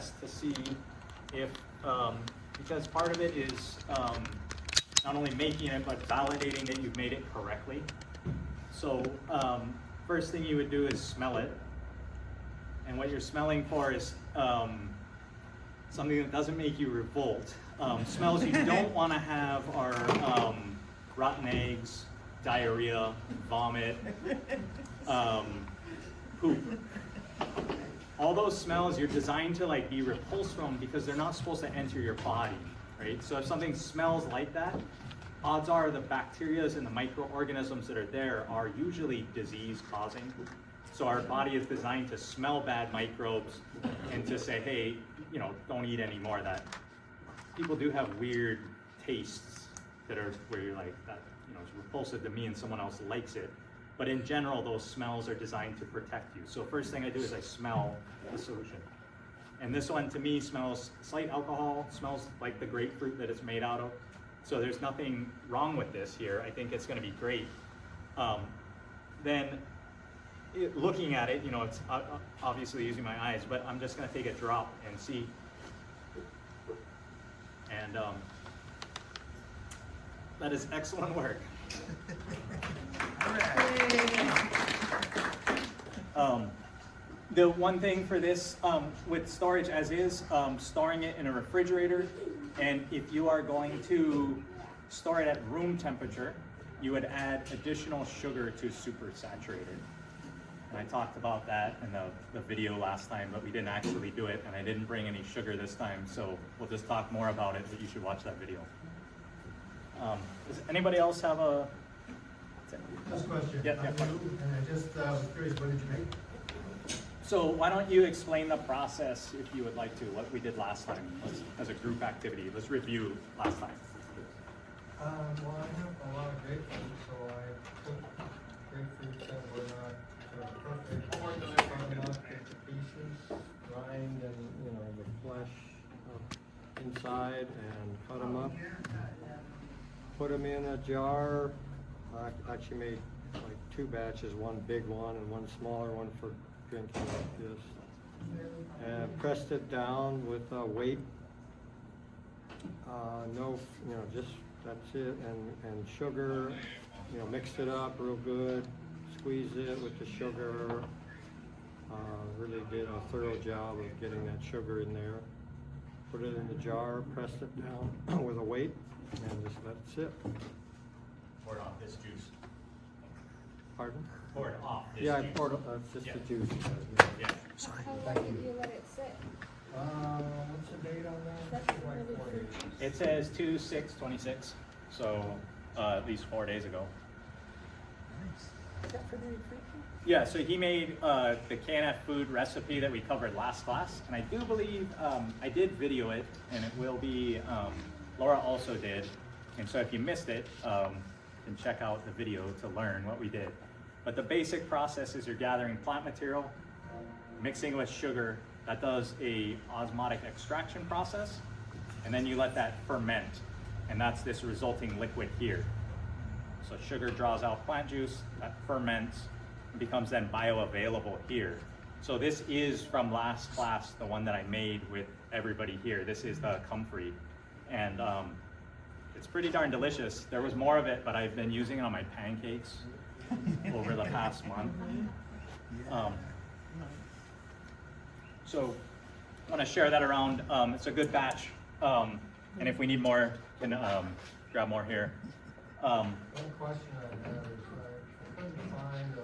test to see if, because part of it is not only making it, but validating that you've made it correctly. So first thing you would do is smell it. And what you're smelling for is something that doesn't make you revolt. Smells you don't want to have are rotten eggs, diarrhea, vomit, poop. All those smells you're designed to like be repulsed from because they're not supposed to enter your body, right? So if something smells like that, odds are the bacteria and the microorganisms that are there are usually disease causing. So our body is designed to smell bad microbes and to say, hey, you know, don't eat any more of that. People do have weird tastes that are where you're like, that, you know, it's repulsive to me and someone else likes it. But in general, those smells are designed to protect you. So first thing I do is I smell the solution. And this one to me smells slight alcohol, smells like the grapefruit that it's made out of. So there's nothing wrong with this here. I think it's gonna be great. Looking at it, you know, it's obviously using my eyes, but I'm just gonna take a drop and see. And that is excellent work. The one thing for this with storage as is, storing it in a refrigerator, and if you are going to store it at room temperature, you would add additional sugar to supersaturated. And I talked about that in the video last time, but we didn't actually do it, and I didn't bring any sugar this time, so we'll just talk more about it, but you should watch that video. Does anybody else have a... Just a question. Yeah. And I just was curious, what did you make? So why don't you explain the process, if you would like to, what we did last time as a group activity. Let's review last time. Well, I have a lot of grapefruit, so I took grapefruit that were not perfect, cut them up into pieces, grind and, you know, the flesh inside and cut them up. Put them in a jar. I actually made like 2 batches, one big one and one smaller one for drinking like this. And pressed it down with a weight. No, you know, just that's it. And sugar, you know, mixed it up real good. Squeezed it with the sugar. Really did a thorough job of getting that sugar in there. Put it in the jar, pressed it down with a weight, and just let it sit. Pour it off this juice. Pardon? Pour it off this Yeah, I juice. poured it, just the juice. Yeah. Sorry. How long did you let it sit? What's the date on that? That's Like 4 days. It says 2/6/26, so at least 4 days ago. Is that for the refrigeration? Yeah, so he made the KNF food recipe that we covered last class, and I do believe I did video it, and it will be, Laura also did, and so if you missed it, you can check out the video to learn what we did. But the basic process is you're gathering plant material, mixing with sugar. That does a osmotic extraction process, and then you let that ferment, and that's this resulting liquid here. So sugar draws out plant juice, that ferments, and becomes then bioavailable here. So this is from last class, the one that I made with everybody here. This is the comfrey, and it's pretty darn delicious. There was more of it, but I've been using it on my pancakes over the past month. So I want to share that around. It's a good batch, and if we need more, can grab more here. One question I have is I couldn't find a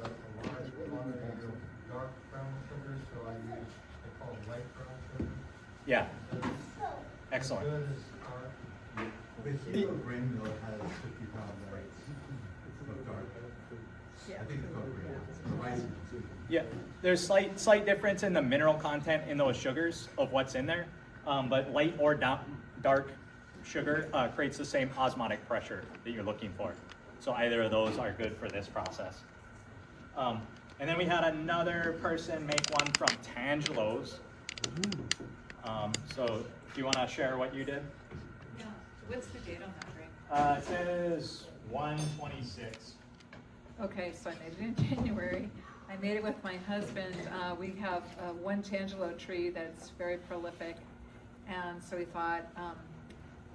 large quantity of dark brown sugar, so I used, they call it light brown sugar. Yeah, Is it excellent. as good as dark? The Hilo grain mill has 50 pounds of dark. I think it's called grain. Yeah, there's slight difference in the mineral content in those sugars of what's in there, but light or dark sugar creates the same osmotic pressure that you're looking for. So either of those are good for this process. And then we had another person make one from tangelos. So do you want to share what you did? Yeah. What's the date on that drink? It says 1/26. Okay, so I made it in January. I made it with my husband. We have one tangelo tree that's very prolific, and so we thought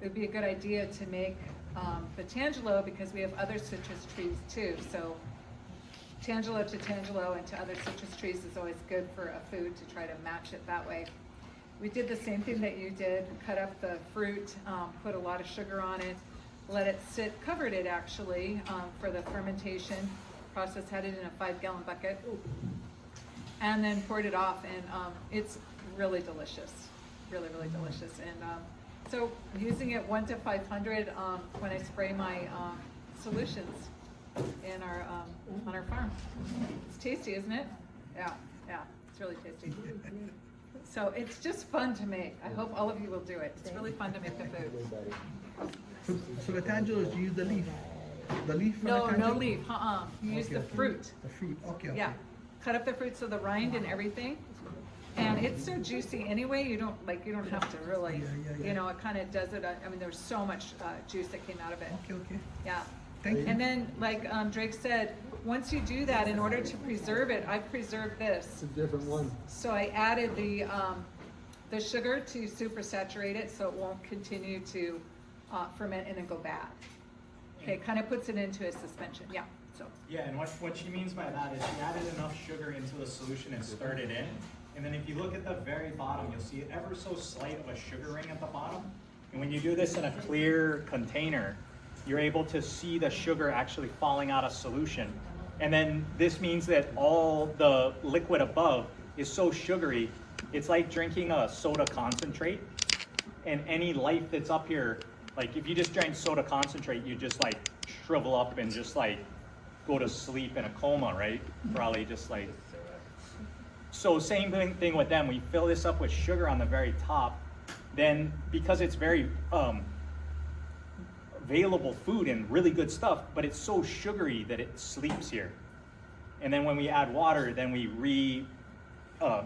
it would be a good idea to make the tangelo, because we have other citrus trees too. So tangelo to tangelo and to other citrus trees is always good for a food, to try to match it that way. We did the same thing that you did, cut up the fruit, put a lot of sugar on it, let it sit, covered it actually for the fermentation process, had it in a 5-gallon bucket, and then poured it off, and it's really delicious, really, really delicious. And so using it 1 to 500 when I spray my solutions in our on our farm. It's tasty, isn't it? Yeah, it's really tasty. So it's just fun to make. I hope all of you will do it. It's really fun to make the food. So the tangelos, do you use the leaf? The leaf from No, the no tangelo? leaf. You use the fruit. The fruit, okay. Yeah, cut up the fruit, so the rind and everything. And it's so juicy anyway. You don't have to really. Yeah. You know, it kind of does it. I mean, there's so much juice that came out of it. Okay. Yeah. Thank you. And then, like Drake said, once you do that, in order to preserve it, I preserved this. It's a different one. So I added the sugar to supersaturate it, so it won't continue to ferment and then go bad. Okay, kind of puts it into a suspension. Yeah. So. Yeah, and what she means by that is she added enough sugar into the solution and stirred it in. And then if you look at the very bottom, you'll see ever so slight of a sugar ring at the bottom. And when you do this in a clear container, you're able to see the sugar actually falling out of solution. And then this means that all the liquid above is so sugary, it's like drinking a soda concentrate. And any life that's up here, like if you just drank soda concentrate, you just like shrivel up and just like go to sleep in a coma, right? Probably just like. So same thing with them. We fill this up with sugar on the very top. Then because it's very available food and really good stuff, but it's so sugary that it sleeps here. And then when we add water, then we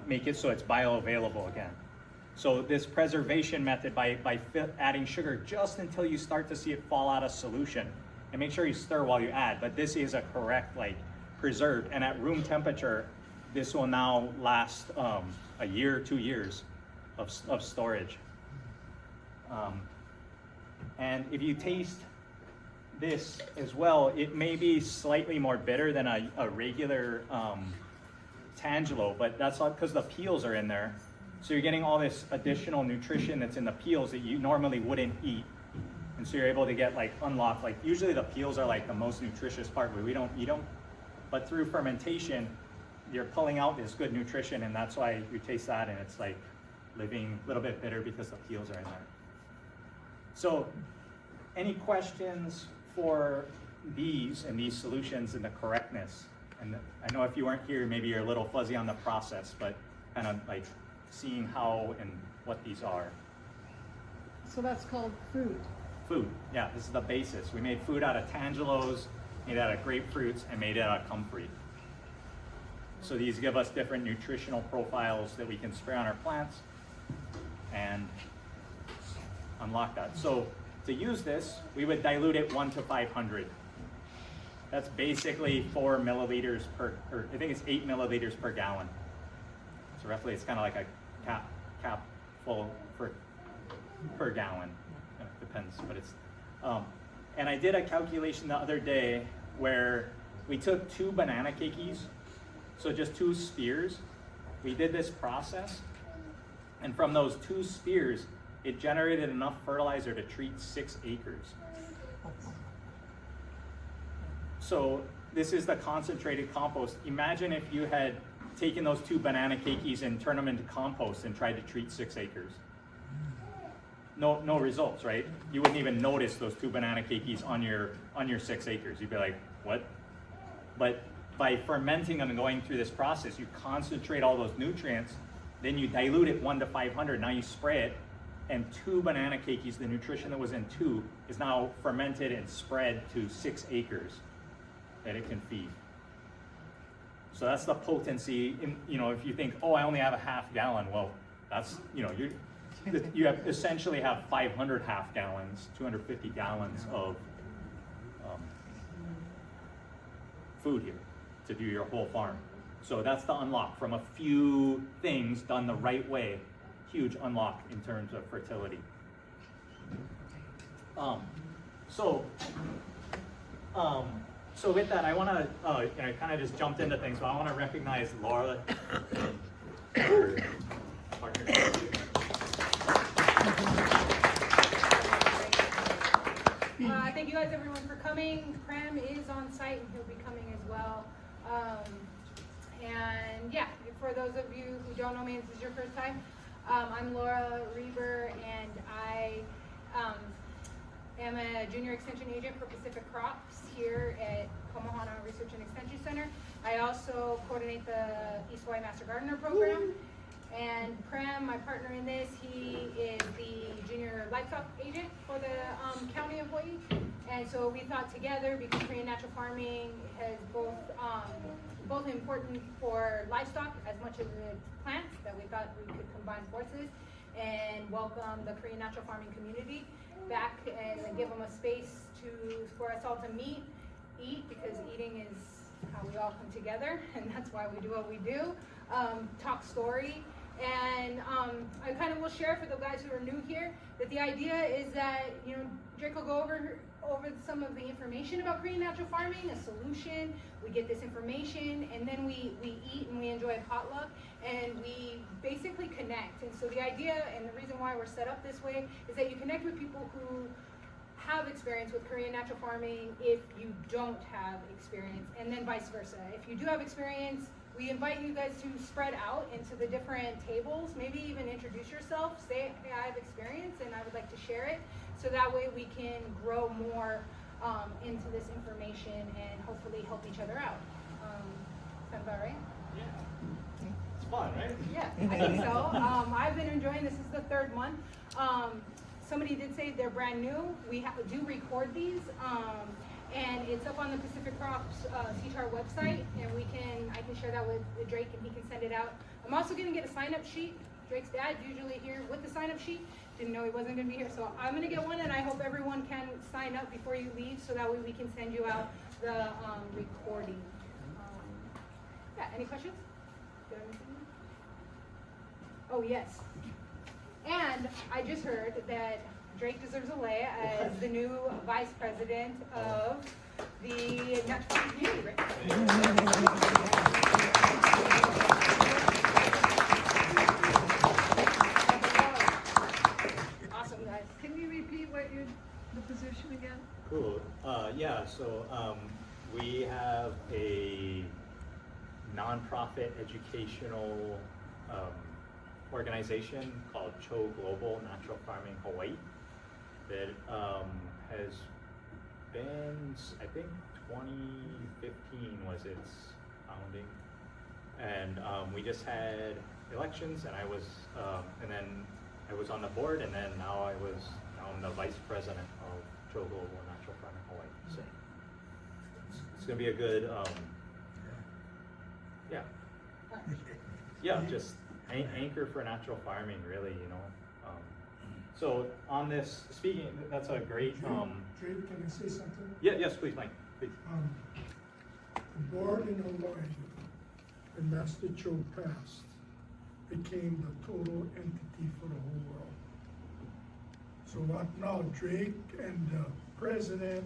make it so it's bioavailable again. So this preservation method by adding sugar just until you start to see it fall out of solution, and make sure you stir while you add. But this is a correct preserved, and at room temperature, this will now last a year, 2 years of storage. And if you taste this as well, it may be slightly more bitter than a regular tangelo, but that's because the peels are in there. So you're getting all this additional nutrition that's in the peels that you normally wouldn't eat. And so you're able to get unlocked, usually the peels are the most nutritious part, but we don't eat them. But through fermentation, you're pulling out this good nutrition, and that's why you taste that, and it's living a little bit bitter because the peels are in there. So any questions for these and these solutions and the correctness? And I know if you weren't here, maybe you're a little fuzzy on the process, but kind of seeing how and what these are. So that's called food. Food, yeah, this is the basis. We made food out of tangelos, made out of grapefruits, and made it out of comfrey. So these give us different nutritional profiles that we can spray on our plants and unlock that. So to use this, we would dilute it 1 to 500. That's basically 4 milliliters or I think it's 8 milliliters per gallon. So roughly it's kind of like a cap full per gallon. It depends, but it's, and I did a calculation the other day where we took 2 banana cakeys, so just 2 spears. We did this process, and from those 2 spears, it generated enough fertilizer to treat 6 acres. So this is the concentrated compost. Imagine if you had taken those 2 banana cakeys and turned them into compost and tried to treat 6 acres. No results, right? You wouldn't even notice those 2 banana cakeys on your 6 acres. You'd be like, what? But by fermenting them and going through this process, you concentrate all those nutrients, then you dilute it 1 to 500. Now you spray it, and 2 banana cakeys, the nutrition that was in 2, is now fermented and spread to 6 acres that it can feed. So that's the potency. If you think, oh, I only have a half gallon, well, that's, you have essentially have 500 half gallons, 250 gallons of food here to do your whole farm. So that's the unlock from a few things done the right way. Huge unlock in terms of fertility. So with that, I want to, kind of just jumped into things, but I want to recognize Laura. Thank you guys everyone for coming. Prem is on site and he'll be coming as well. And yeah, for those of you who don't know me, this is your first time. I'm Laura Reber and I am a junior extension agent for Pacific Crops here at Komohana Research and Extension Center. I also coordinate the East Hawaii Master Gardener program. And Prem, my partner in this, he is the junior livestock agent for the county of Hawaii. And so we thought together, because Korean natural farming has both important for livestock as much as it's plants, that we thought we could combine forces and welcome the Korean natural farming community back and give them a space for us all to meet, eat, because eating is how we all come together, and that's why we do what we do. Talk story. And I kind of will share for the guys who are new here that the idea is that, Drake will go over some of the information about Korean natural farming, a solution, we get this information, and then we eat and we enjoy a potluck, and we basically connect. And so the idea and the reason why we're set up this way is that you connect with people who have experience with Korean natural farming if you don't have experience, and then vice versa. If you do have experience, we invite you guys to spread out into the different tables, maybe even introduce yourself, say, hey, I have experience and I would like to share it, so that way we can grow more into this information and hopefully help each other out. Sound about right? Yeah. It's fun, right? Yeah, I think so. I've been enjoying this. This is the third month. Somebody did say they're brand new. We do record these. And it's up on the Pacific Crops CTAR website, and I can share that with Drake, and he can send it out. I'm also going to get a sign-up sheet. Drake's dad's usually here with the sign-up sheet. Didn't know he wasn't going to be here, so I'm going to get one, and I hope everyone can sign up before you leave, so that way we can send you out the recording. Yeah, any questions? Did I miss anything? Oh, yes. And I just heard that Drake deserves a lay as the new vice president of the natural farming community, right? Awesome, guys. Can you repeat the position again? Cool. Yeah, so we have a nonprofit educational organization called Cho Global Natural Farming Hawaii that has been, I think 2015 was its founding, and we just had elections, and I was on the board, and then now I'm the vice president of Cho Global Natural Farming Hawaii. So it's gonna be a good, just anchor for natural farming, really, So on this, that's a great. Drake, can I say something? Yes, please, Mike. Please. The board in Hawaii, when Master Cho passed, became the total entity for the whole world. So what now, Drake and the president,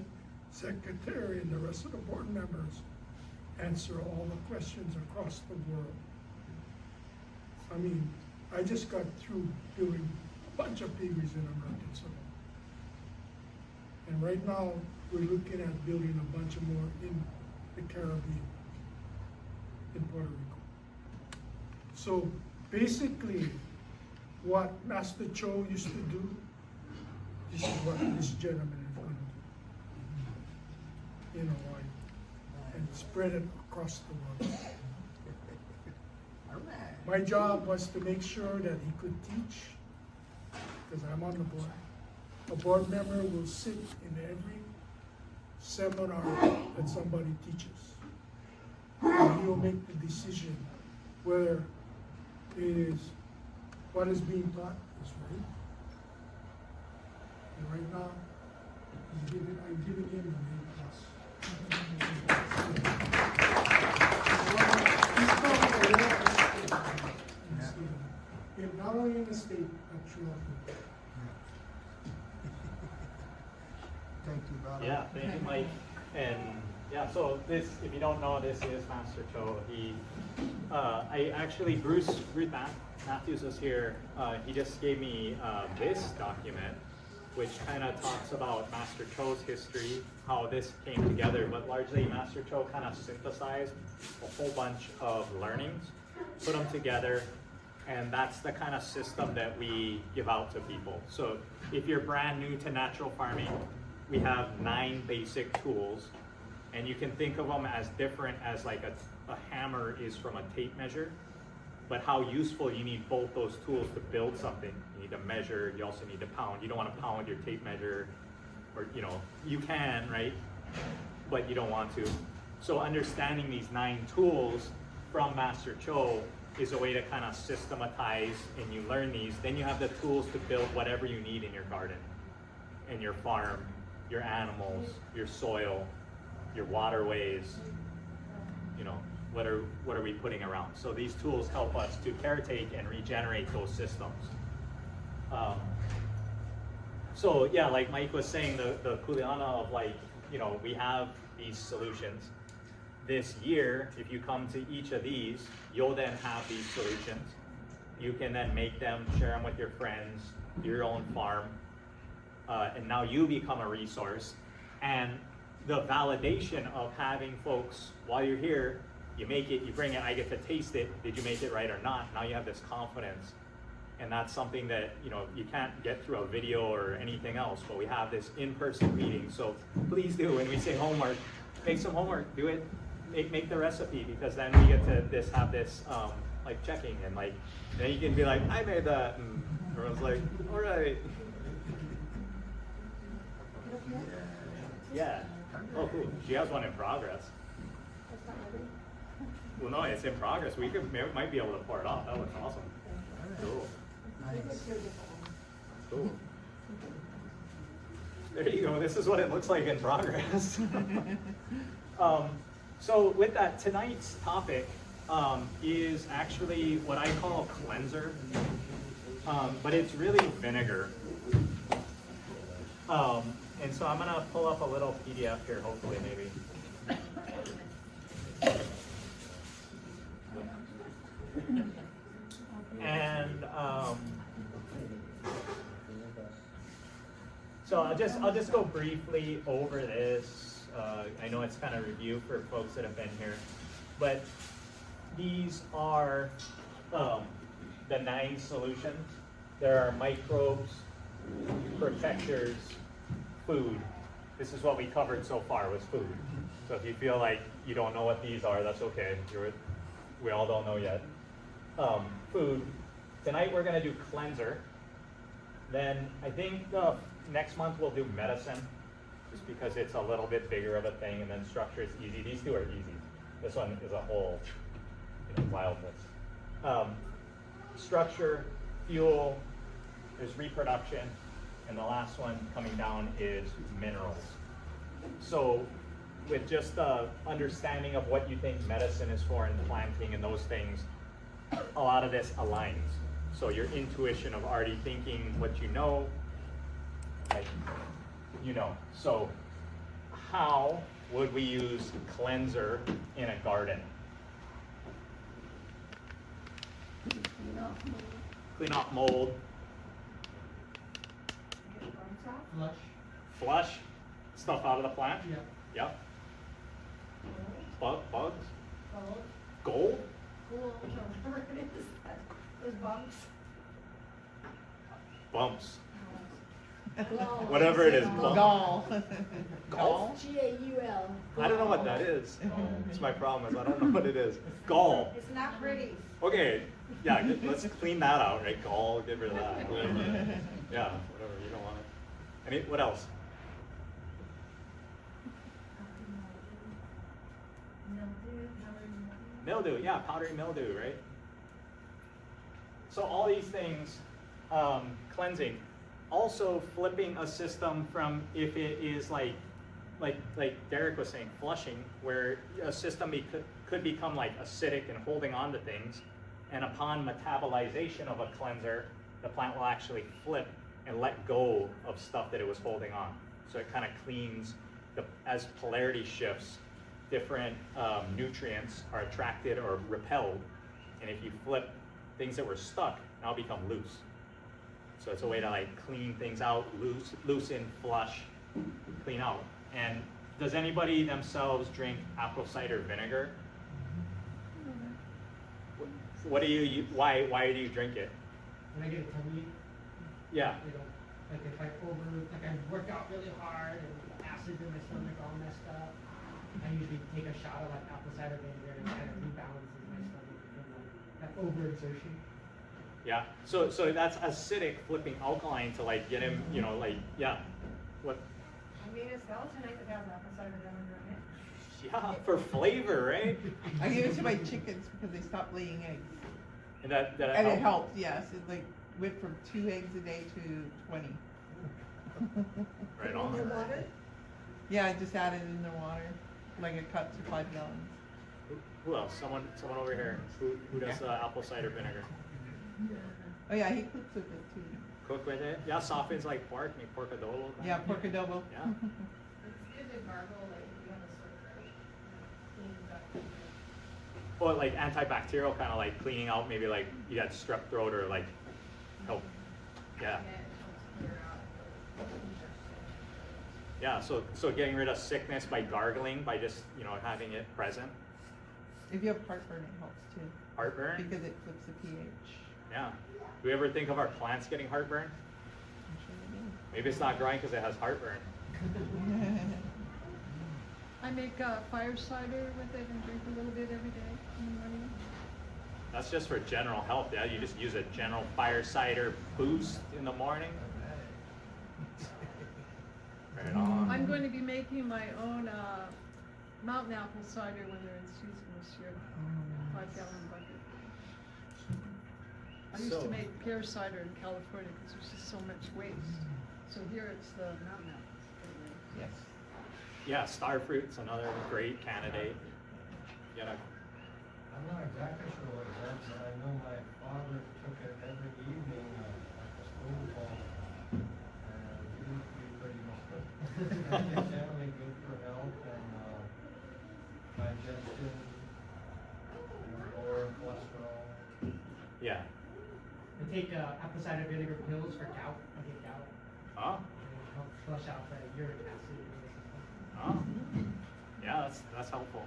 secretary, and the rest of the board members answer all the questions across the world. I mean, I just got through doing a bunch of piggeries in American soil. And right now, we're looking at building a bunch of more in the Caribbean, in Puerto Rico. So basically, what Master Cho used to do, this is what this gentleman is going to do in Hawaii, and spread it across the world. My job was to make sure that he could teach, because I'm on the board. A board member will sit in every seminar that somebody teaches. And he will make the decision whether what is being taught is right. And right now, I'm giving him the main class. He's actual. Thank you, brother. Yeah, thank you, Mike. And yeah, so this, if you don't know, this is Master Cho. I actually, Ruth Matthews was here. He just gave me this document, which kind of talks about Master Cho's history, how this came together, but largely Master Cho kind of synthesized a whole bunch of learnings, put them together, and that's the kind of system that we give out to people. So if you're brand new to natural farming, we have 9 basic tools, and you can think of them as different as like a hammer is from a tape measure, but how useful you need both those tools to build something. You need to measure, you also need to pound. You don't want to pound your tape measure, or you can, right? But you don't want to. So understanding these 9 tools from Master Cho is a way to kind of systematize, and you learn these, then you have the tools to build whatever you need in your garden, in your farm, your animals, your soil, your waterways, what are we putting around? So these tools help us to caretake and regenerate those systems. So yeah, like Mike was saying, the kuleana of we have these solutions. This year, if you come to each of these, you'll then have these solutions. You can then make them, share them with your friends, your own farm, and now you become a resource. And the validation of having folks, while you're here, you make it, you bring it, I get to taste it, did you make it right or not? Now you have this confidence. And that's something that you can't get through a video or anything else, but we have this in-person meeting. So please do, when we say homework, make some homework, do it, make the recipe, because then we get to have this checking, and then you can be like, I made that, and everyone's like, all right. Yeah. Oh, cool. She has one in progress. Well, no, it's in progress. We might be able to pour it off. That looks awesome. Cool. Nice. Cool. There you go. This is what it looks like in progress. So with that, tonight's topic is actually what I call a cleanser, but it's really vinegar. And so I'm gonna pull up a little PDF here, hopefully, maybe. And so I'll just go briefly over this. I know it's kind of review for folks that have been here, but these are the 9 solutions. There are microbes, protectors, food. This is what we covered so far, was food. So if you feel like you don't know what these are, that's okay. We all don't know yet. Food. Tonight we're gonna do cleanser. Then I think next month we'll do medicine, just because it's a little bit bigger of a thing, and then structure is easy. These 2 are easy. This one is a whole wildness. Structure, fuel, there's reproduction, and the last one coming down is minerals. So with just the understanding of what you think medicine is for and planting and those things, a lot of this aligns. So your intuition of already thinking what you know, So how would we use cleanser in a garden? Clean off mold. Flush stuff out of the plant? Yep. Bugs? Gold? Whatever it is, those bumps. Bumps. Gall. Whatever it is, bump. Gall. Gall? G-A-U-L. I don't know what that is. It's my problem is I don't know what it is. Gall. It's not pretty. Okay, yeah, let's clean that out, right? Gall, get rid of that. Yeah, whatever, you don't want it. What else? Mildew, yeah, powdery mildew, right? So all these things, cleansing. Also flipping a system from, if it is like Derek was saying, flushing, where a system could become like acidic and holding on to things, and upon metabolization of a cleanser, the plant will actually flip and let go of stuff that it was holding on. So it kind of cleans, as polarity shifts, different nutrients are attracted or repelled. And if you flip, things that were stuck now become loose. So it's a way to like clean things out, loosen, flush, clean out. And does anybody themselves drink apple cider vinegar? What do you, why do you drink it? When I get a tummy, Yeah. you know, like if I work out really hard and the acid in my stomach all messed up, I usually take a shot of like apple cider vinegar and kind of rebalances my stomach from like that overexertion. Yeah. So that's acidic flipping alkaline to like get him, you know, like, yeah. What? I mean, a skeleton egg that has apple cider vinegar in it. Yeah, for flavor, right? I give it to my chickens because they stopped laying eggs. And that And it helped, yes. It like went from 2 eggs a day to 20. Right on. Yeah, I just added in the water, like a cup to 5 gallons. Who else? Someone over here. Who does apple cider vinegar? Oh yeah, he cooks with it too. Cook with it? Yeah, softens like pork, make pork adobo. Yeah, pork adobo. Yeah. It's good to gargle, like, if you have a sore throat. Cleans up. Or like antibacterial, kind of like cleaning out, maybe like you got strep throat or like help. Yeah. And it helps clear out the congestion. Yeah, so getting rid of sickness by gargling, by just, you know, having it present. If you have heartburn, it helps too. Heartburn? Because it flips the pH. Yeah. Do we ever think of our plants getting heartburn? I'm sure they Maybe it's not growing because it has heartburn. do. I make fire cider with it and drink a little bit every day in the morning. That's just for general health, yeah? You just use a general fire cider boost in the morning? Right on. I'm going to be making my own mountain apple cider when they're in season this year. 5-gallon bucket. I used So- to make pear cider in California because there's just so much waste. So here it's the mountain apples. Yes. Yeah, starfruit's another great candidate. You gotta, I'm not exactly sure what it is, but I know my father took it every evening, like a spoonful, and it used to be pretty good. It's generally good for health and, digestion, and lower cholesterol. yeah. I take apple cider vinegar pills for gout. I get gout. Oh, And it helps flush out the uric acid in the system. oh. Yeah, that's helpful.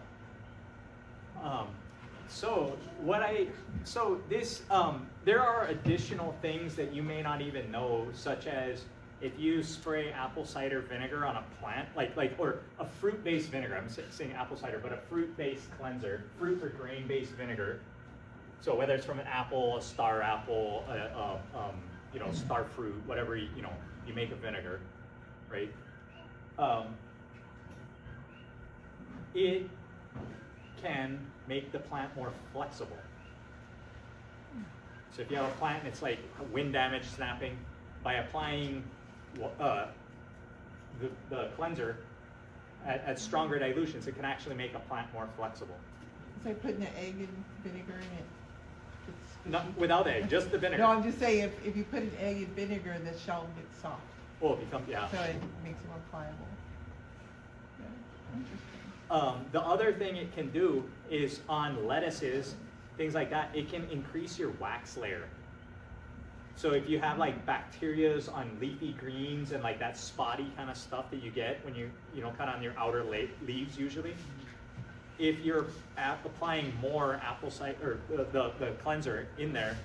There are additional things that you may not even know, such as if you spray apple cider vinegar on a plant, or a fruit-based vinegar. I'm saying apple cider, but a fruit-based cleanser, fruit or grain-based vinegar. So whether it's from an apple, a star apple, star fruit, whatever you make a vinegar, right? It can make the plant more flexible. So if you have a plant and it's like wind damage, snapping, by applying the cleanser at stronger dilutions, it can actually make a plant more flexible. It's like putting an egg in vinegar in it. It's Not squishy. without egg, just the vinegar. No, I'm just saying, if you put an egg in vinegar, the shell gets soft. Oh, it becomes, yeah. So it makes it more pliable. Yeah, interesting. The other thing it can do is on lettuces, things like that, it can increase your wax layer. So if you have like bacterias on leafy greens and like that spotty kind of stuff that you get when you kind of on your outer leaves usually, if you're applying more apple cider or the cleanser in there,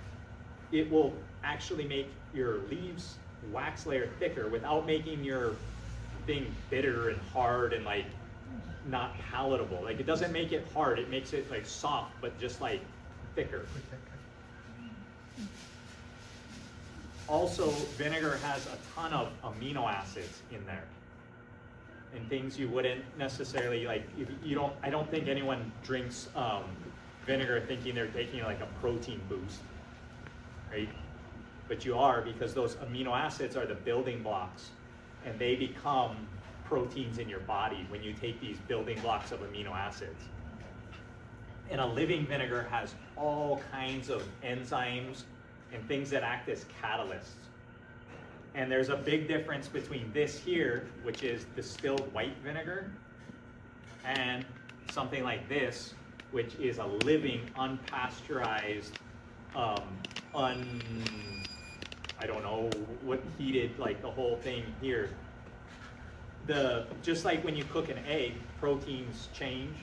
it will actually make your leaves wax layer thicker without making your thing bitter and hard and like not palatable. Like it doesn't make it hard, it makes it like soft, but just like thicker. Also, vinegar has a ton of amino acids in there. And things you wouldn't necessarily like. I don't think anyone drinks vinegar thinking they're taking like a protein boost, right? But you are, because those amino acids are the building blocks, and they become proteins in your body when you take these building blocks of amino acids. And a living vinegar has all kinds of enzymes and things that act as catalysts. And there's a big difference between this here, which is distilled white vinegar, and something like this, which is a living, unpasteurized, I don't know what heated, like the whole thing here. Just like when you cook an egg, proteins change.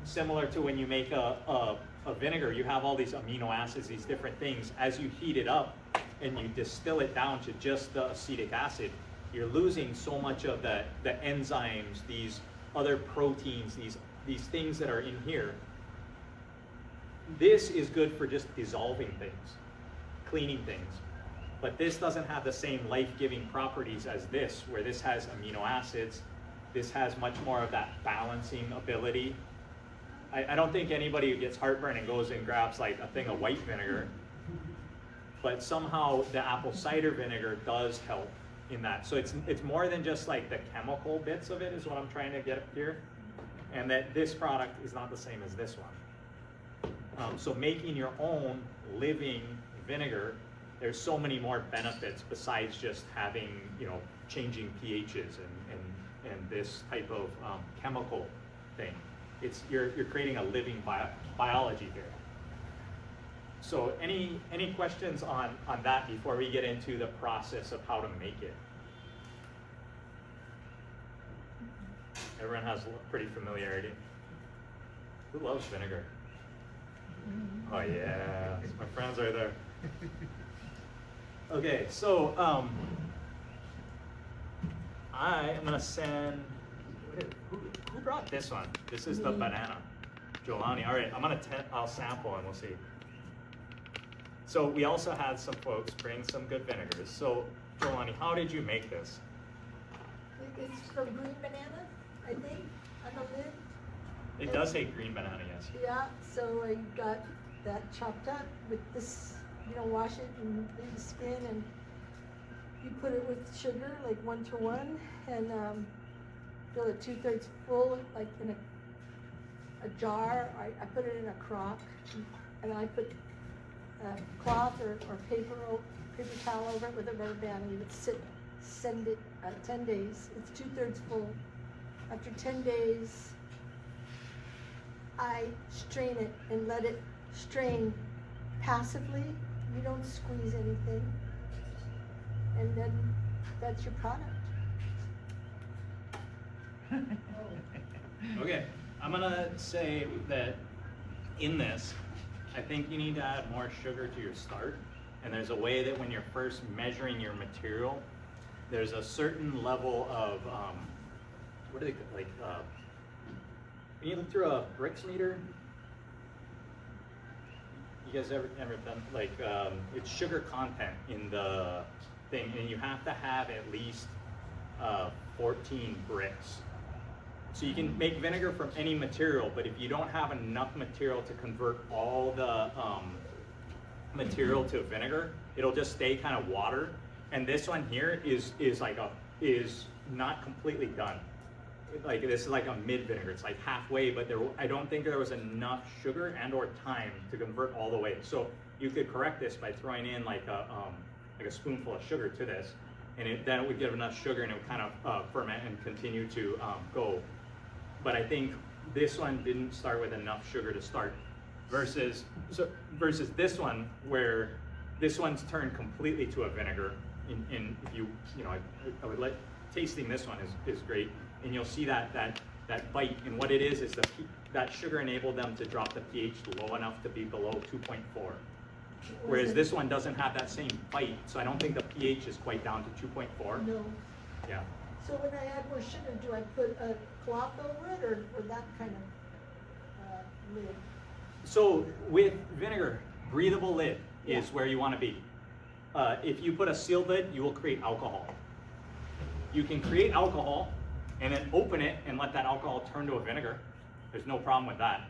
Similar to when you make a vinegar, you have all these amino acids, these different things. As you heat it up and you distill it down to just the acetic acid, you're losing so much of the enzymes, these other proteins, these things that are in here. This is good for just dissolving things, cleaning things. But this doesn't have the same life-giving properties as this, where this has amino acids. This has much more of that balancing ability. I don't think anybody who gets heartburn and goes and grabs like a thing of white vinegar, but somehow the apple cider vinegar does help in that. So it's more than just like the chemical bits of it is what I'm trying to get here. And that this product is not the same as this one. So making your own living vinegar, there's so many more benefits besides just having, changing pHs and this type of chemical thing. You're creating a living biology here. So any questions on that before we get into the process of how to make it? Everyone has pretty familiarity. Who loves vinegar? Oh yeah, my friends are there. Okay, so I am gonna send. Who brought this one? This is the banana. Jolani. All right, I'll sample and we'll see. So we also had some folks bring some good vinegars. So Jolani, how did you make this? It's from green banana, I think, on the lid. It does say green banana, yes. Yeah, so I got that chopped up with this, wash it and leave the skin, and you put it with sugar, like 1-to-1, and fill it 2/3 full, like in a jar. I put it in a crock, and I put a cloth or paper towel over it with a rubber band, and you would send it 10 days. It's 2/3 full. After 10 days, I strain it and let it strain passively. You don't squeeze anything. And then that's your product. Okay, I'm gonna say that in this, I think you need to add more sugar to your start. And there's a way that when you're first measuring your material, there's a certain level of, what do they, like, when you look through a bricks meter, you guys ever done, like, it's sugar content in the thing, and you have to have at least 14 bricks. So you can make vinegar from any material, but if you don't have enough material to convert all the material to vinegar, it'll just stay kind of water. And this one here is not completely done. Like this is like a mid vinegar. It's like halfway, but I don't think there was enough sugar and or time to convert all the way. So you could correct this by throwing in like a spoonful of sugar to this, and then it would give enough sugar and it would kind of ferment and continue to go. But I think this one didn't start with enough sugar to start, versus this one where this one's turned completely to a vinegar. And if I would let tasting this one is great. And you'll see that bite, and what it is that sugar enabled them to drop the pH low enough to be below 2.4. Whereas this one doesn't have that same bite, so I don't think the pH is quite down to 2.4. No. Yeah. So when I add more sugar, do I put a cloth over it, or that kind of lid? So with vinegar, breathable lid is where you want to be. If you put a sealed lid, you will create alcohol. You can create alcohol and then open it and let that alcohol turn to a vinegar. There's no problem with that.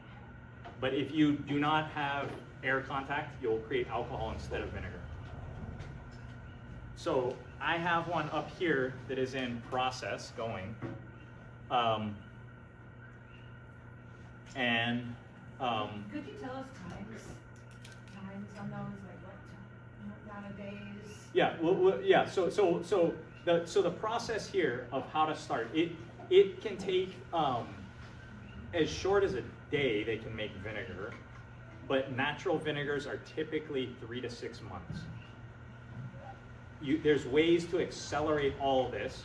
But if you do not have air contact, you'll create alcohol instead of vinegar. So I have one up here that is in process going. Could you tell us times on those, like what amount of days? Yeah, yeah. So the process here of how to start it can take as short as a day. They can make vinegar, but natural vinegars are typically 3 to 6 months. There's ways to accelerate all of this,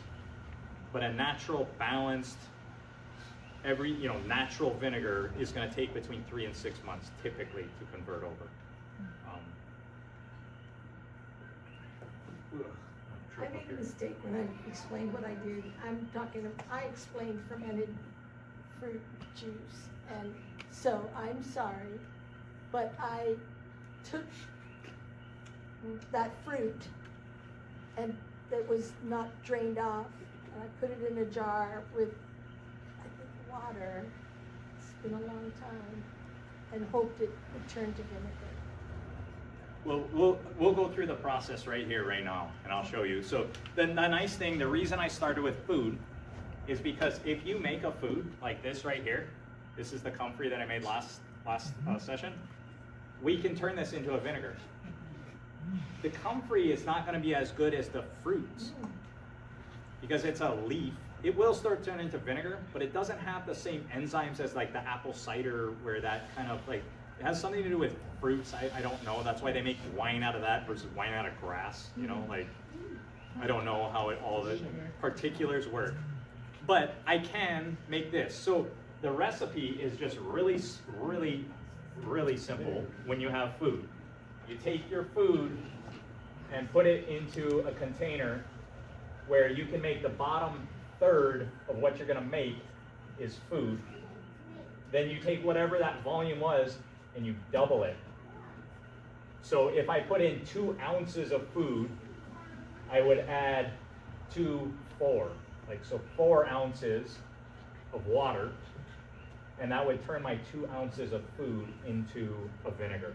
but a natural balanced natural vinegar is going to take between 3 and 6 months typically to convert over. I made a mistake when I explained what I did. I explained fermented fruit juice, and so I'm sorry, but I took that fruit and that was not drained off, and I put it in a jar with, I think, water. It's been a long time, and hoped it would turn to vinegar. Well, we'll go through the process right here, right now, and I'll show you. So the nice thing, the reason I started with food is because if you make a food like this right here, this is the comfrey that I made last session, we can turn this into a vinegar. The comfrey is not going to be as good as the fruits because it's a leaf. It will start turning into vinegar, but it doesn't have the same enzymes as like the apple cider, where that kind of like, it has something to do with fruits. I don't know. That's why they make wine out of that versus wine out of grass. You know, like, I don't know how all the particulars work. But I can make this. So the recipe is just really, really, really simple when you have food. You take your food and put it into a container where you can make the bottom third of what you're going to make is food. Then you take whatever that volume was and you double it. So if I put in 2 ounces of food, I would add 4, like so 4 ounces of water, and that would turn my 2 ounces of food into a vinegar.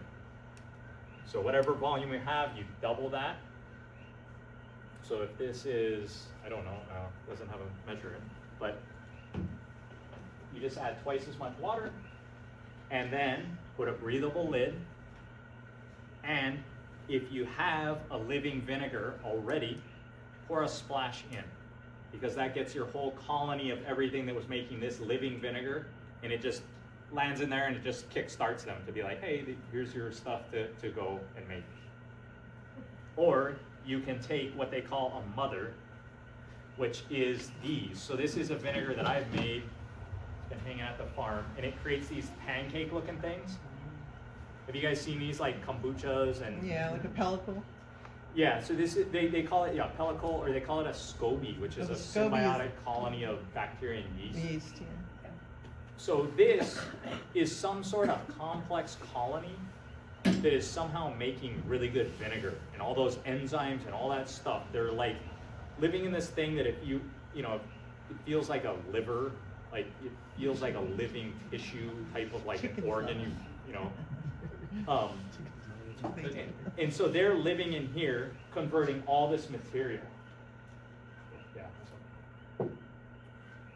So whatever volume you have, you double that. So if this is, I don't know, doesn't have a measurement, but you just add twice as much water, and then put a breathable lid. And if you have a living vinegar already, pour a splash in, because that gets your whole colony of everything that was making this living vinegar, and it just lands in there and it just kickstarts them to be like, hey, here's your stuff to go and make. Or you can take what they call a mother, which is these. So this is a vinegar that I've made. It's been hanging at the farm, and it creates these pancake looking things. Have you guys seen these, like kombuchas and? Yeah, like a pellicle. Yeah, so this is, they call it pellicle, or they call it a SCOBY, which is a symbiotic colony of bacteria and yeast. Yeast, yeah. So this is some sort of complex colony that is somehow making really good vinegar, and all those enzymes and all that stuff, they're like living in this thing that if you know, it feels like a liver, like it feels like a living tissue type of like an organ, you know. And so they're living in here, converting all this material. Yeah. So.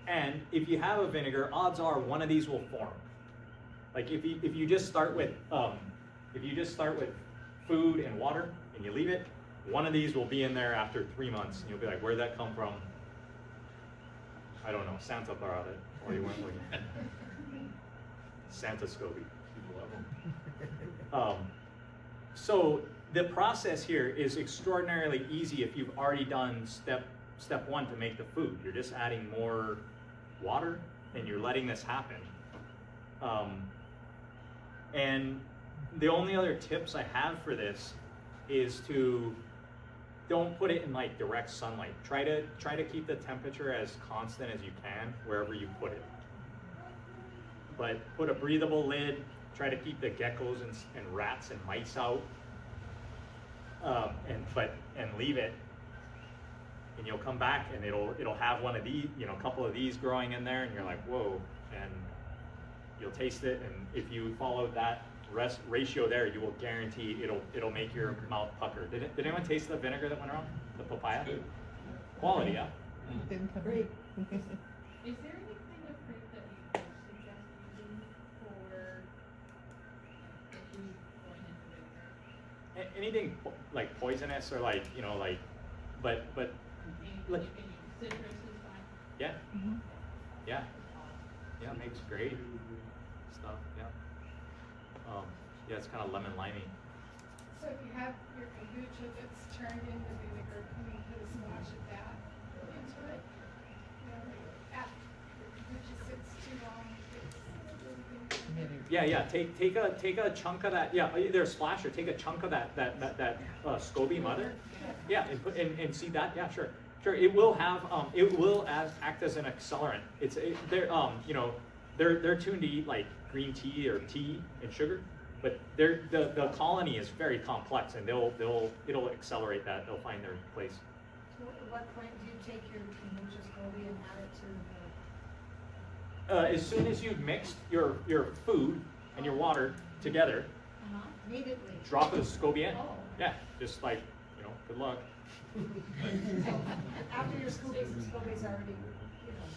And if you have a vinegar, odds are one of these will form. Like if you just start with food and water and you leave it, one of these will be in there after 3 months, and you'll be like, where'd that come from? I don't know. Santa brought it, or you went looking. Santa SCOBY. People love them. So the process here is extraordinarily easy if you've already done step 1 to make the food. You're just adding more water and you're letting this happen. And the only other tips I have for this is to don't put it in like direct sunlight. Try to keep the temperature as constant as you can wherever you put it. But put a breathable lid. Try to keep the geckos and rats and mice out, and leave it. And you'll come back and it'll have one of these, you know, a couple of these growing in there, and you're like, whoa! And you'll taste it, and if you follow that ratio there, you will guarantee it'll make your mouth pucker. Did anyone taste the vinegar that went around? The papaya? Good. Quality, yeah. Great. Is there any kind of fruit that you would suggest using for the food going into vinegar? anything like poisonous or like, you know, like, but like, Citrus is fine. yeah, Mhm. yeah, yeah, makes great stuff. Yeah, yeah, it's kind of lemon limey. So if you have your kombucha that's turned into vinegar, can you put a splash of that into it? You know, like after your kombucha sits too long, it's really Yeah, yeah. Take a chunk of that. Yeah, either a splash or take a chunk of that SCOBY mother. Yeah, and put and see that. Yeah, sure, sure. It will have act as an accelerant. They're you know, they're tuned to eat like green tea or tea and sugar, but the colony is very complex, and it'll accelerate that. They'll find their place. So at what point do you take your kombucha SCOBY and add it to As soon as you've mixed your food and your water together, immediately? drop a SCOBY in. Oh. Yeah, just like, you know, good luck. After your SCOBY's already, you know,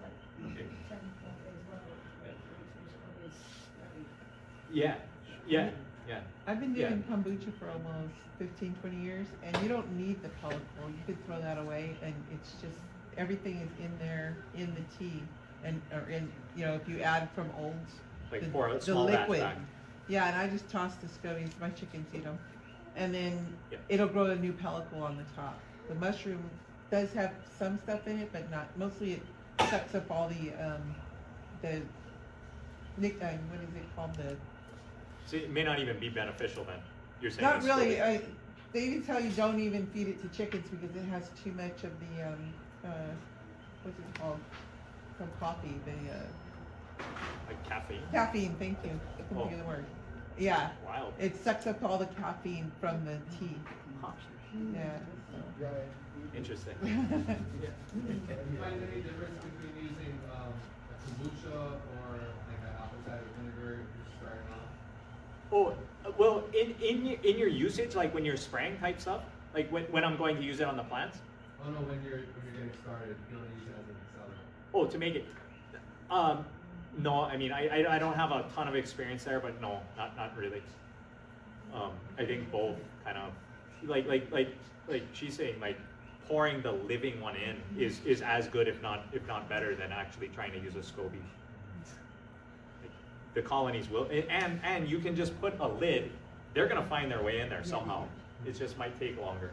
like 10, 12 days, whatever. Your SCOBY's ready. Yeah, yeah, yeah. I've been Yeah. doing kombucha for almost 15, 20 years, and you don't need the pellicle. You could throw that away, and it's just, everything is in there, in the tea, or in, you know, if you add from olds. Like pour a small batch liquid. back. Yeah, and I just toss the scobies, my chickens eat them. And then Yeah. it'll grow a new pellicle on the top. The mushroom does have some stuff in it, but not, mostly it sucks up all the what is it called, So it may not even be beneficial then. You're saying not it's really, SCOBY. they even tell you don't even feed it to chickens because it has too much of the, what's it called, from coffee, Like caffeine. caffeine, thank you, I couldn't think of the word. Yeah, Wild. it sucks up all the caffeine from the tea, Huh. yeah. Interesting. Do you find any difference between using a kombucha or like an apple cider vinegar if you're starting off? Oh, well, in your usage, like when you're spraying type stuff, like when I'm going to use it on the plants. Oh no, when you're getting started, you don't use it as an accelerant. Oh, to make it. No, I mean I don't have a ton of experience there, but no, not really. I think both kind of like she's saying, like pouring the living one in is as good, if not better, than actually trying to use a SCOBY. Like, the colonies will, and you can just put a lid. They're gonna find their way in there somehow. It just might take longer.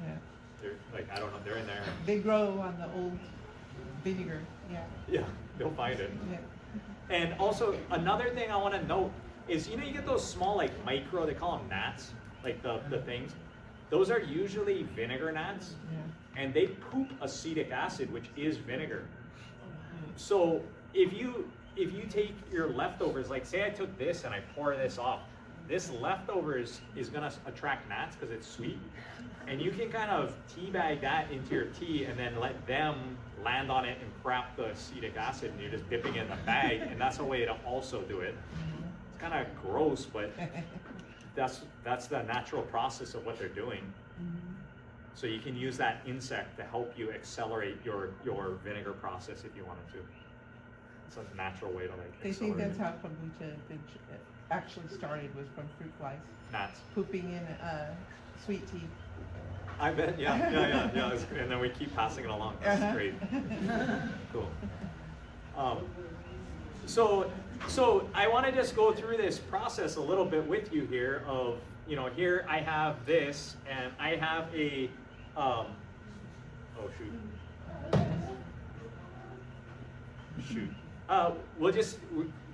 Yeah. They're like, I don't know, they're in there. They grow on the old vinegar, yeah. Yeah, they'll find it. Yeah. And also another thing I want to note is, you know, you get those small like micro, they call them gnats, like the things. Those are usually vinegar gnats, Yeah. and they poop acetic acid, which is vinegar. So if you take your leftovers, like say I took this and I pour this off, this leftovers is gonna attract gnats because it's sweet, and you can kind of teabag that into your tea and then let them land on it and crap the acetic acid, and you're just dipping it in the bag, and that's a way to also do it. It's kind of gross, but that's the natural process of what they're doing. So you can use that insect to help you accelerate your vinegar process if you wanted to. It's a natural way to like They think accelerate that's how kombucha actually started, was from fruit flies, gnats. pooping in sweet tea. I bet, yeah. And then we keep passing it along. That's great. Cool. So I want to just go through this process a little bit with you here. Of, you know, here I have this, and I have a oh shoot. We'll just,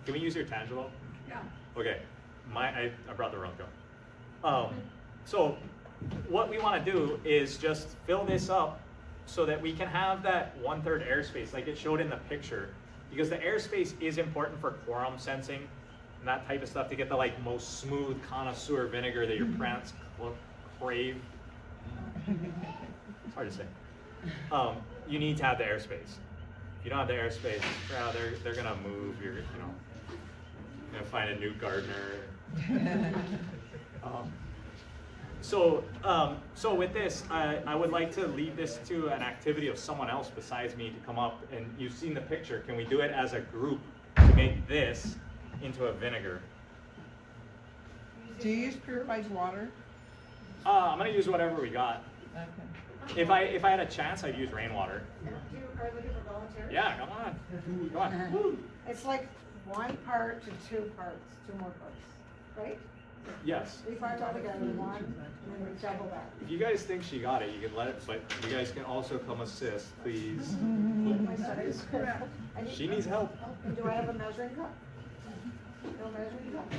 can we use your tangelo? Yeah. Okay, I brought the wrong cup. So what we want to do is just fill this up so that we can have that 1/3 airspace like it showed in the picture, because the airspace is important for quorum sensing and that type of stuff, to get the like most smooth connoisseur vinegar that your plants crave. It's hard to say. You need to have the airspace. If you don't have the airspace, yeah, they're gonna move. You're gonna find a new gardener. So with this, I would like to leave this to an activity of someone else besides me to come up, and you've seen the picture. Can we do it as a group to make this into a vinegar? Do you use purified water? I'm gonna use whatever we got. Okay. If I had a chance, I'd use rainwater. Are you looking for volunteers? Yeah, come on. Come on. It's like 1 part to 2 parts, 2 more parts, right? Yes. 3 parts altogether, 1, and then we double that. If you guys think she got it, you can let it, but you guys can also come assist, please. My size. I need- She needs help. And do I have a measuring cup? No measuring cup?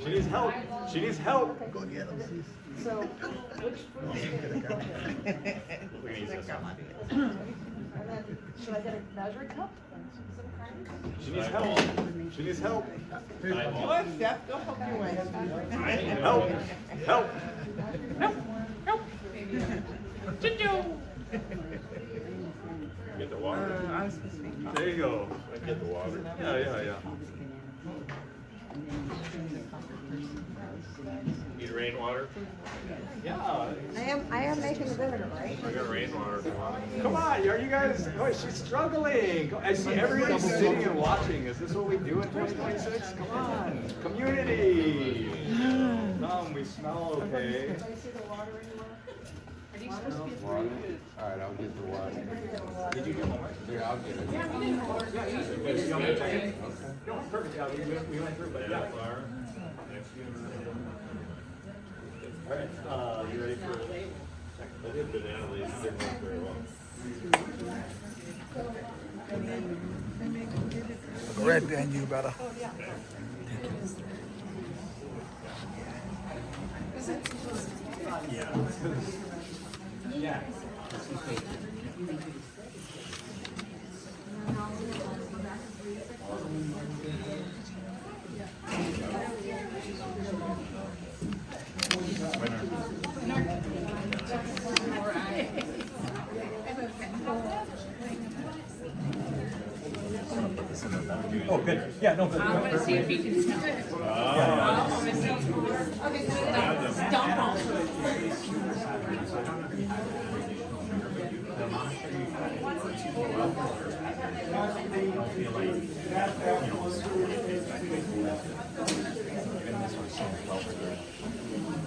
She needs help. She needs help. Okay. Go get them, So, which food is it? We're gonna use this one. And then, should I get a measuring cup? Some kind? She needs help. She needs help. Go ahead, Steph, go help your wife. Help. Help. Help. Get the water. I was supposed to make There you go. Get the water. Yeah. Need rainwater? Yeah. I am making the vinegar, right? I got rainwater if you want. Come on, are you guys? Oh, she's struggling. I see everybody sitting and watching. Is this what we do in 2026? Come on, community. We smell okay. Did I see the water anywhere? Alright, I'll get the water. Did you get homework? Yeah, I'll get it. Wait, you want me to check it? No, perfect. Yeah, we went through, but yeah. All right. You ready for? I did banana leaves. Didn't work very well. Right behind you, brother. Yeah. Yeah. Oh, good. Yeah, no, good. I want to see if you can smell it. Okay, so dump on it.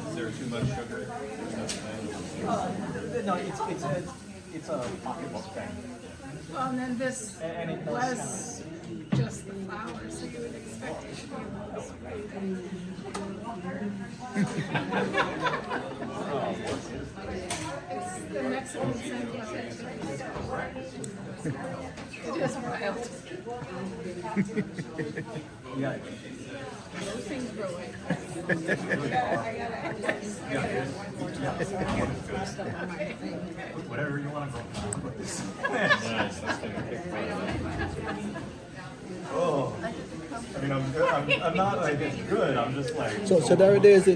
Is there too much sugar? No, it's a pocketbook thing. Well, and then this And it does was just the flour, so you would expect it to be less It's the Mexican sandwich. It is wild. Yeah. Those things grow like Whatever you want to go. Oh, I mean, I'm not like it's good. I'm just like. So there it is. The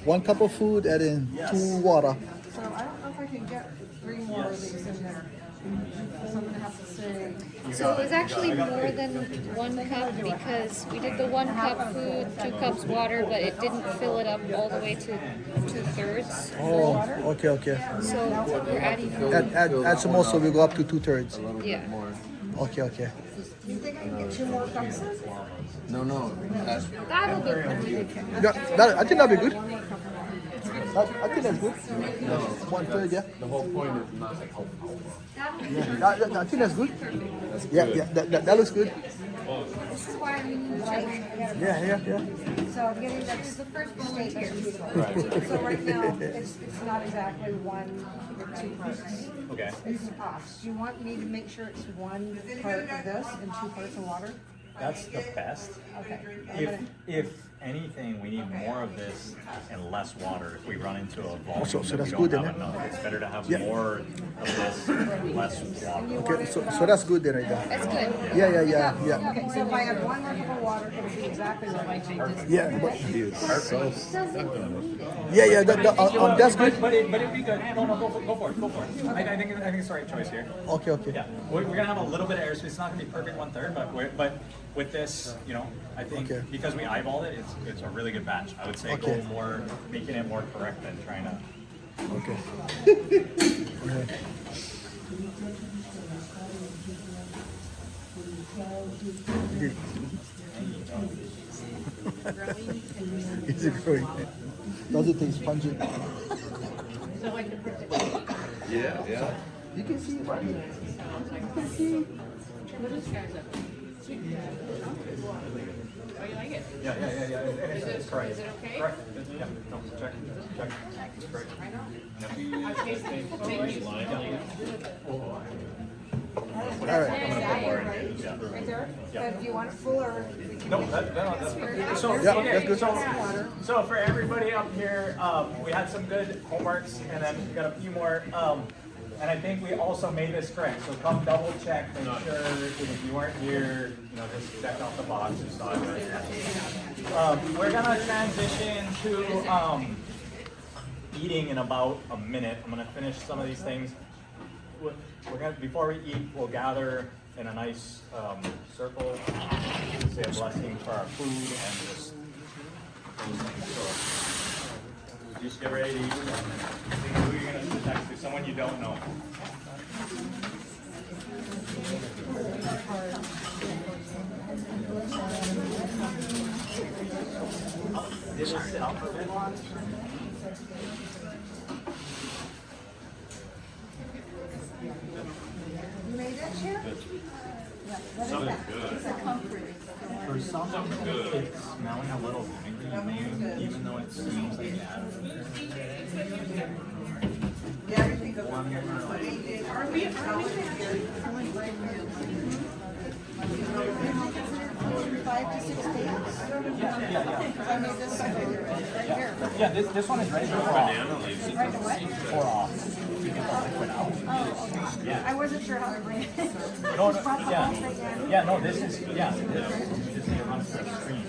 1 cup of food and then 2 water. So I don't know if I can get 3 more of these in there. So I'm gonna have to say. So it was actually more than 1 cup because we did the 1 cup food, 2 cups water, but it didn't fill it up all the way to 2/3. Oh, okay. So we're adding more. Add some more so we go up to 2/3. Yeah. Okay. Do you think I can get 2 more cups in? No. That's That'll be perfect. I think that'll be good. I think that's good. 1/3, yeah. the whole point is not like I think that's good. Yeah, that looks good. This is why we need to. Yeah. So I'm getting, this is the first mistake here. So right now, it's not exactly 1 or 2 parts. Okay. It's off. Do you want me to make sure it's 1 part of this and 2 parts of water? That's the best. Okay. If anything, we need more of this and less water. If we run into a volume So that that's we good don't then, have enough, it's better to have Yeah. more of this, less water. Okay, so that's good then right there. That's good. Yeah. Okay, so if I have 1 cup of water, it'll be exactly right. Yeah, but, that's good. But it'd be good. No, go for it. I think it's the right choice here. Okay. Yeah, we're gonna have a little bit of airspace. It's not gonna be perfect 1/3, but with this, I think Okay. because we eyeballed it, it's a really good batch. I would say go Okay. more, making it more correct than trying to. Okay. Easy growing. Does it taste pungent? Yeah. You can see it right here. You can see. Oh, you like it? Yeah. It's correct. Is it okay? Correct. Yeah. No, check. It's correct. I'll taste it. Thank you. All right. Right there? But do you want it full or? No, that's so, Yeah, okay, that's good. so for everybody up here, we had some good homeworks, and then we got a few more. And I think we also made this correct. So come double check, make sure if you weren't here, just check off the box and stuff. We're gonna transition to eating in about a minute. I'm gonna finish some of these things. Before we eat, we'll gather in a nice circle, say a blessing for our food, and just just get ready to eat. Who you're gonna sit next to? Someone you don't know. You made that, Chef? Something good. It's a comfort. For some, it's smelling a little vinegary, even though it smells like that. Yeah, I think of Are we Five to 6 days? I made this right here. Yeah, this one is ready for Banana leaves. Right to what? pour off. To get the liquid out. Oh, okay. Yeah. I wasn't sure how to bring it. No, yeah, no, this is, yeah, this is the run for the screen.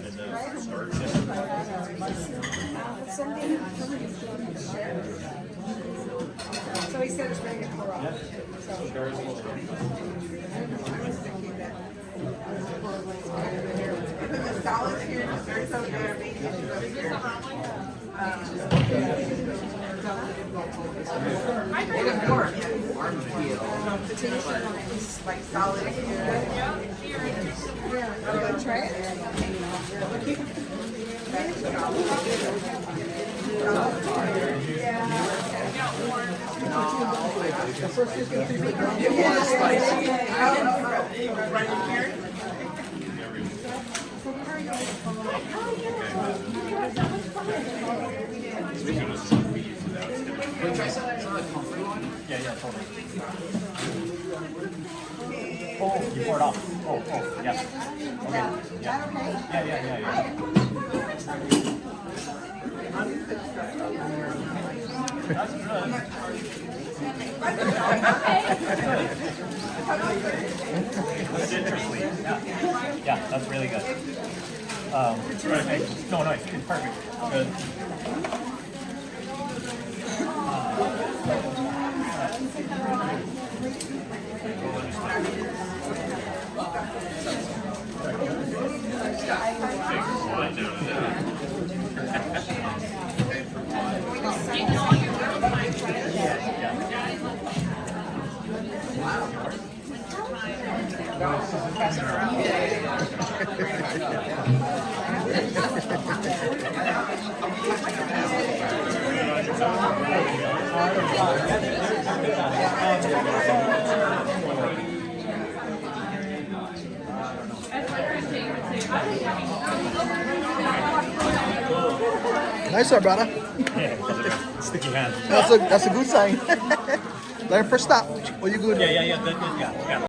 So he said it's ready to pour off. the solids here, desserts over there, main dishes over here. Warm, yeah. Like solid here. Try it. Yeah, totally. Oh, you pour it off. Oh, yeah. Okay. Yeah. That's good. That's interesting. Yeah, that's really good. Perfect. No, it's perfect. Good. Nice one, brother. Yeah, sticky hand. That's a good sign. Learn first stop. Are you good? Yeah.